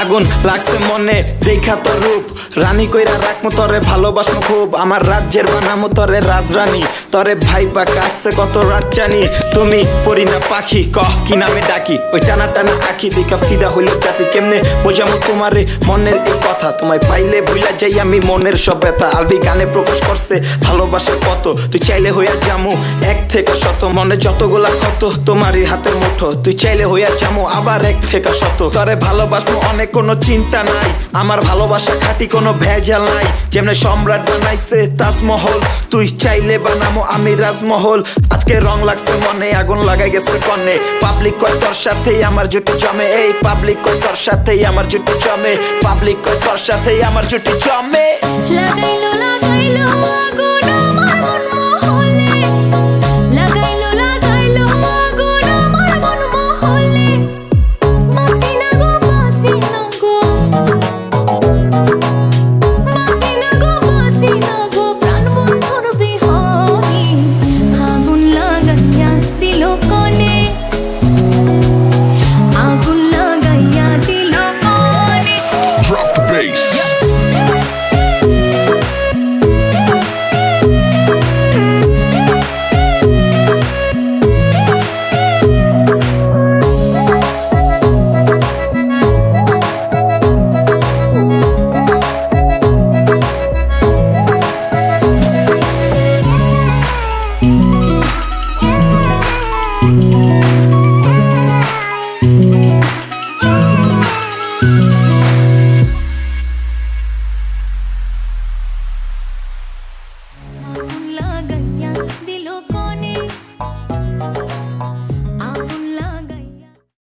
আগুন লাগছে মনে দেখা তো রূপ রানী কইরা রাখমু তরে ভালোবাসমু খুব আমার রাজ্যের বানামু তরে রাজরানী তরে ভাইবা কাটছে কত রাত জানি তুমি পরি না পাখি কহ কি নামে ডাকি ওই টানা টানা আখি দেখা ফিদা হইল জাতি কেমনে বোঝামু তোমারে মনের এই কথা তোমায় পাইলে ভুলা যাই আমি মনের সব ব্যথা আলবি গানে প্রকাশ করছে ভালোবাসা কত তুই চাইলে হইয়া জামু এক থেকে শত মনে যতগুলা ক্ষত তোমারই হাতের মুঠো তুই চাইলে হইয়া জামু আবার এক থেকে শত তরে ভালোবাসবো অনেক কোনো চিন্তা নাই আমার ভালোবাসা খাঁটি কোনো ভেজাল নাই যেমনে সম্রাট বানাইছে তাজমহল তুই চাইলে বানামো আমি রাজমহল আজকে রং লাগছে মনে আগুন লাগাই গেছে কনে পাবলিক কয় তোর সাথেই আমার জুটি জমে এই পাবলিক কয় তোর সাথেই আমার জুটি জমে পাবলিক কয় তোর সাথেই আমার জুটি জমে লাগাইলো লাগাইলো আগুন